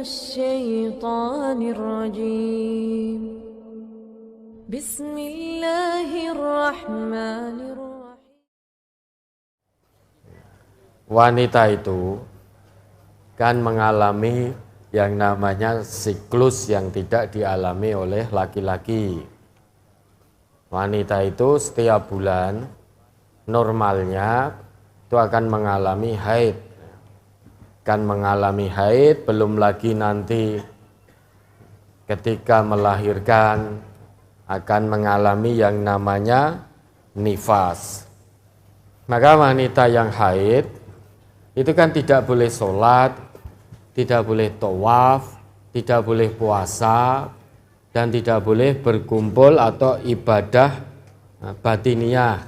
الشيطان الرجيم بسم الله الرحمن الرحيم. Wanita itu kan mengalami yang namanya siklus yang tidak dialami oleh laki-laki. Wanita itu setiap bulan normalnya itu akan mengalami haid. Kan mengalami haid, belum lagi nanti ketika melahirkan akan mengalami yang namanya nifas. Maka wanita yang haid itu kan tidak boleh sholat, tidak boleh tawaf, tidak boleh puasa, dan tidak boleh berkumpul atau ibadah batiniyah.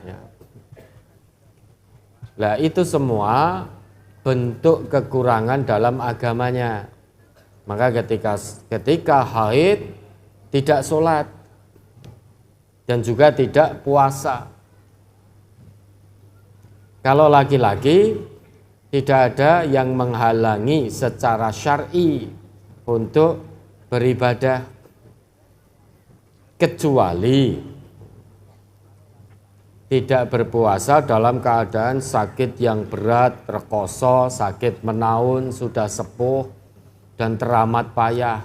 Nah, itu semua bentuk kekurangan dalam agamanya. Maka ketika haid tidak sholat dan juga tidak puasa. Kalau laki-laki tidak ada yang menghalangi secara syar'i untuk beribadah, kecuali tidak berpuasa dalam keadaan sakit yang berat, rekoso, sakit menaun, sudah sepuh, dan teramat payah.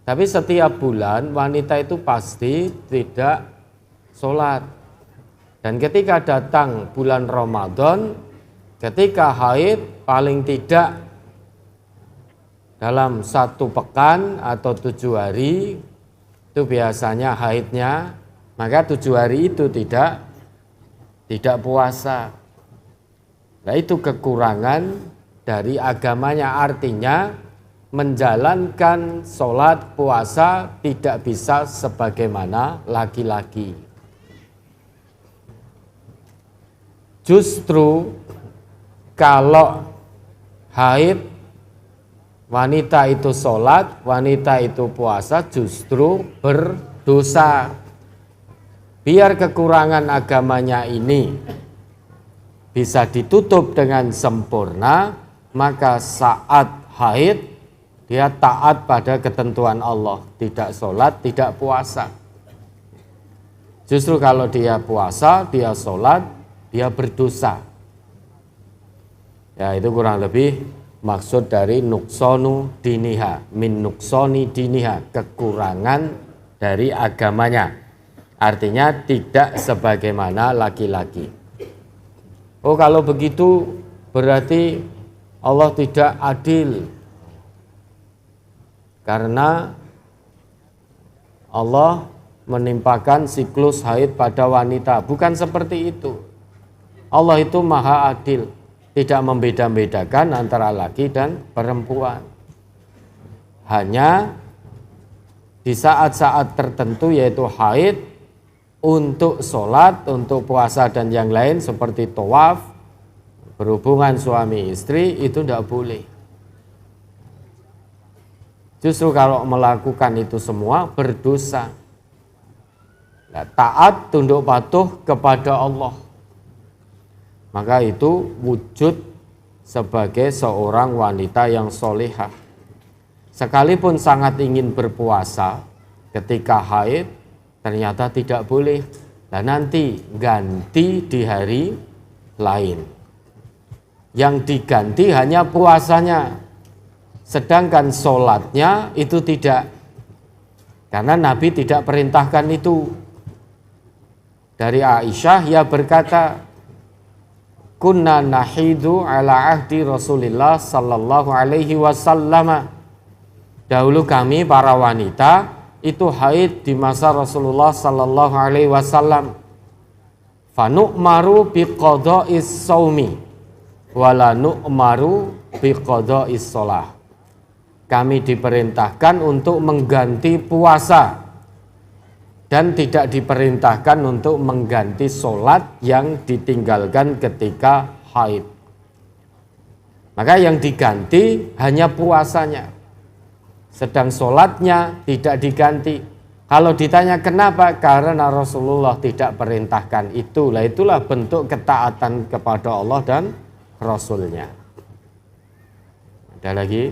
Tapi setiap bulan wanita itu pasti tidak sholat. Dan ketika datang bulan Ramadan, ketika haid paling tidak dalam 1 pekan atau 7 hari itu biasanya haidnya, maka 7 hari itu tidak puasa. Nah, itu kekurangan dari agamanya, artinya menjalankan sholat puasa tidak bisa sebagaimana laki-laki. Justru kalau haid, wanita itu sholat, wanita itu puasa, justru berdosa. Biar kekurangan agamanya ini bisa ditutup dengan sempurna, maka saat haid dia taat pada ketentuan Allah, tidak sholat, tidak puasa. Justru kalau dia puasa, dia sholat, dia berdosa. Ya, itu kurang lebih maksud dari nuksonu diniha, min nuksoni diniha, kekurangan dari agamanya. Artinya tidak sebagaimana laki-laki. Oh, kalau begitu berarti Allah tidak adil. Karena Allah menimpakan siklus haid pada wanita. Bukan seperti itu. Allah itu maha adil. Tidak membeda-bedakan antara laki dan perempuan. Hanya di saat-saat tertentu yaitu haid, untuk sholat, untuk puasa dan yang lain seperti tawaf, berhubungan suami istri itu tidak boleh. Justru kalau melakukan itu semua berdosa. Nah, taat, tunduk patuh kepada Allah. Maka itu wujud sebagai seorang wanita yang solehah. Sekalipun sangat ingin berpuasa, ketika haid ternyata tidak boleh. Dan nanti ganti di hari lain. Yang diganti hanya puasanya, sedangkan sholatnya itu tidak. Karena Nabi tidak perintahkan itu. Dari Aisyah, ia berkata, kunna nahidu ala ahdi Rasulillah sallallahu alaihi wasallam. Dahulu kami para wanita itu haid di masa Rasulullah sallallahu alaihi wasallam. Fanu'maru biqada'is shaumi wala nu'maru biqada'is shalah. Kami diperintahkan untuk mengganti puasa dan tidak diperintahkan untuk mengganti sholat yang ditinggalkan ketika haid. Maka yang diganti hanya puasanya, sedang sholatnya tidak diganti. Kalau ditanya kenapa? Karena Rasulullah tidak perintahkan itu. Itulah bentuk ketaatan kepada Allah dan Rasulnya. Ada lagi?